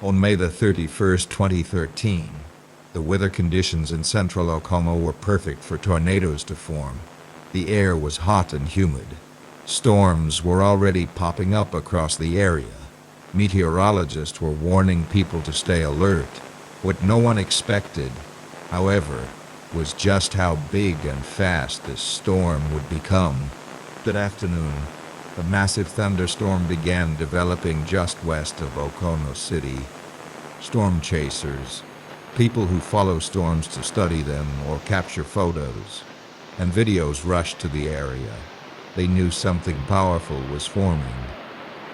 On May the 31st, 2013, the weather conditions in central Oklahoma were perfect for tornadoes to form. The air was hot and humid. Storms were already popping up across the area. Meteorologists were warning people to stay alert. What no one expected, however, was just how big and fast this storm would become. That afternoon, a massive thunderstorm began developing just west of Oklahoma City. Storm chasers, people who follow storms to study them or capture photos and videos, rushed to the area. They knew something powerful was forming.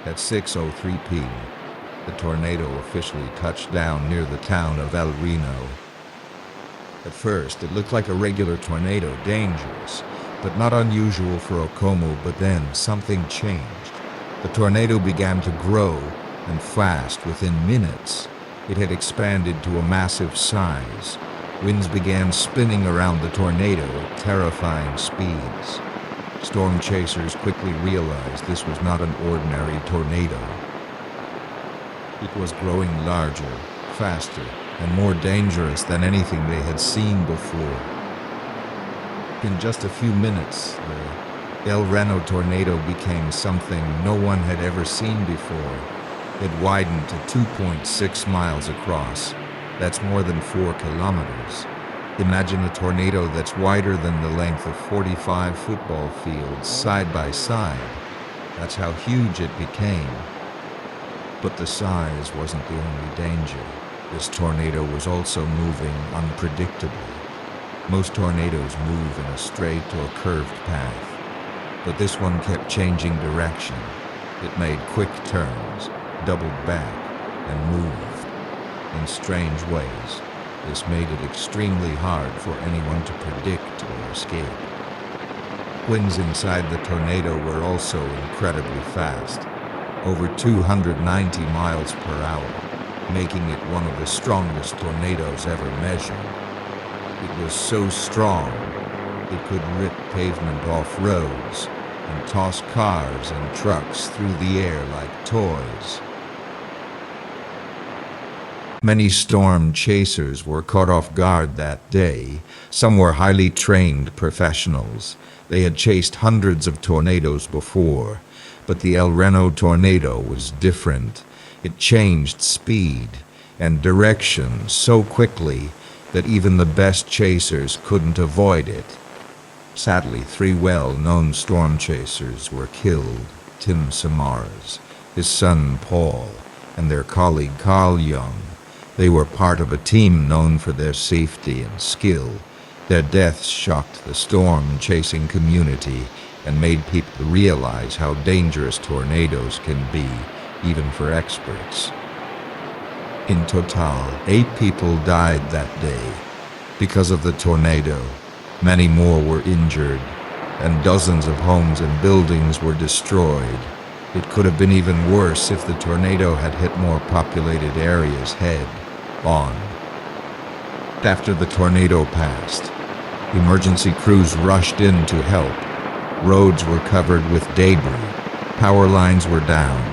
At 6:03 p.m., the tornado officially touched down near the town of Reno. At first, it looked like a regular tornado, dangerous, but not unusual for Oklahoma. But then something changed. The tornado began to grow, and fast. Within minutes, it had expanded to a massive size. Winds began spinning around the tornado at terrifying speeds. Storm chasers quickly realized this was not an ordinary tornado. It was growing larger, faster, and more dangerous than anything they had seen before. In just a few minutes, the Reno Tornado became something no one had ever seen before. It widened to 2.6 miles across. That's more than 4 kilometers. Imagine a tornado that's wider than the length of 45 football fields side by side. That's how huge it became. But the size wasn't the only danger. This tornado was also moving unpredictably. Most tornadoes move in a straight or curved path, but this one kept changing direction. It made quick turns, doubled back, and moved in strange ways. This made it extremely hard for anyone to predict or escape. Winds inside the tornado were also incredibly fast, over 290 miles per hour, making it one of the strongest tornadoes ever measured. It was so strong, it could rip pavement off roads and toss cars and trucks through the air like toys. Many storm chasers were caught off guard that day. Some were highly trained professionals. They had chased hundreds of tornadoes before, but the Reno Tornado was different. It changed speed and direction so quickly that even the best chasers couldn't avoid it. Sadly, 3 well-known storm chasers were killed: Tim Samaras, his son Paul, and their colleague Carl Young. They were part of a team known for their safety and skill. Their deaths shocked the storm-chasing community and made people realize how dangerous tornadoes can be, even for experts. In total, 8 people died that day because of the tornado. Many more were injured, and dozens of homes and buildings were destroyed. It could have been even worse if the tornado had hit more populated areas head on. After the tornado passed, emergency crews rushed in to help. Roads were covered with debris. Power lines were down.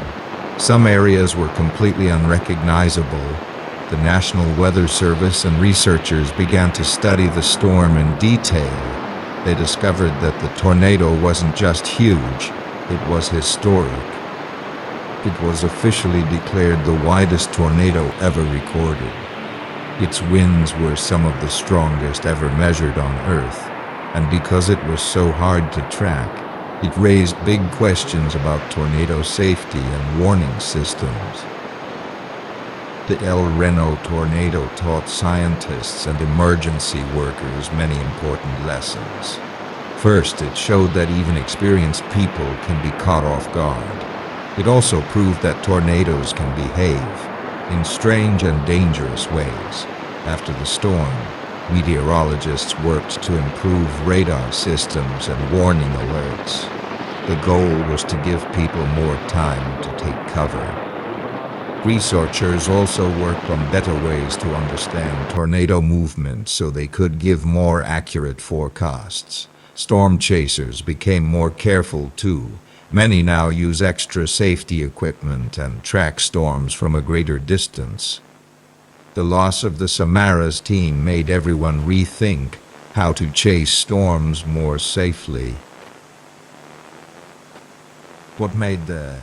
Some areas were completely unrecognizable. The National Weather Service and researchers began to study the storm in detail. They discovered that the tornado wasn't just huge, it was historic. It was officially declared the widest tornado ever recorded. Its winds were some of the strongest ever measured on Earth, and because it was so hard to track, it raised big questions about tornado safety and warning systems. The Reno Tornado taught scientists and emergency workers many important lessons. First, it showed that even experienced people can be caught off guard. It also proved that tornadoes can behave in strange and dangerous ways. After the storm, meteorologists worked to improve radar systems and warning alerts. The goal was to give people more time to take cover. Researchers also worked on better ways to understand tornado movement so they could give more accurate forecasts. Storm chasers became more careful too. Many now use extra safety equipment and track storms from a greater distance. The loss of the Samara's team made everyone rethink how to chase storms more safely. What made the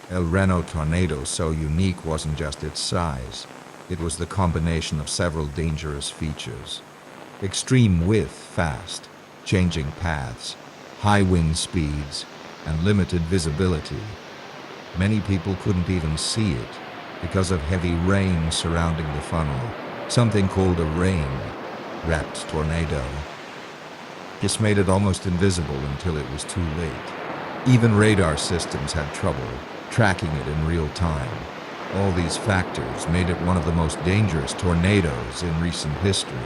Reno Tornado so unique wasn't just its size. It was the combination of several dangerous features. Extreme width, fast, changing paths, high wind speeds, and limited visibility. Many people couldn't even see it because of heavy rain surrounding the funnel, something called a rain-wrapped tornado. This made it almost invisible until it was too late. Even radar systems had trouble tracking it in real time. All these factors made it one of the most dangerous tornadoes in recent history.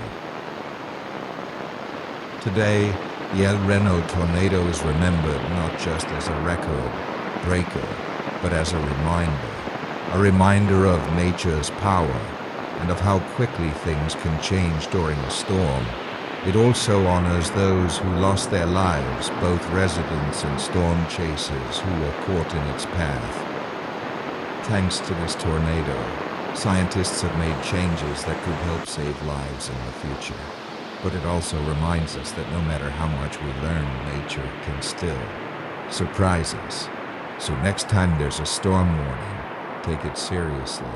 Today, the El Reno tornado is remembered not just as a record breaker, but as a reminder of nature's power and of how quickly things can change during a storm. It also honors those who lost their lives, both residents and storm chasers who were caught in its path. Thanks to this tornado, scientists have made changes that could help save lives in the future. But it also reminds us that no matter how much we learn, nature can still surprise us. So next time there's a storm warning, take it seriously.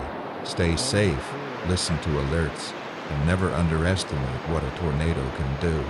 Stay safe, listen to alerts, and never underestimate what a tornado can do.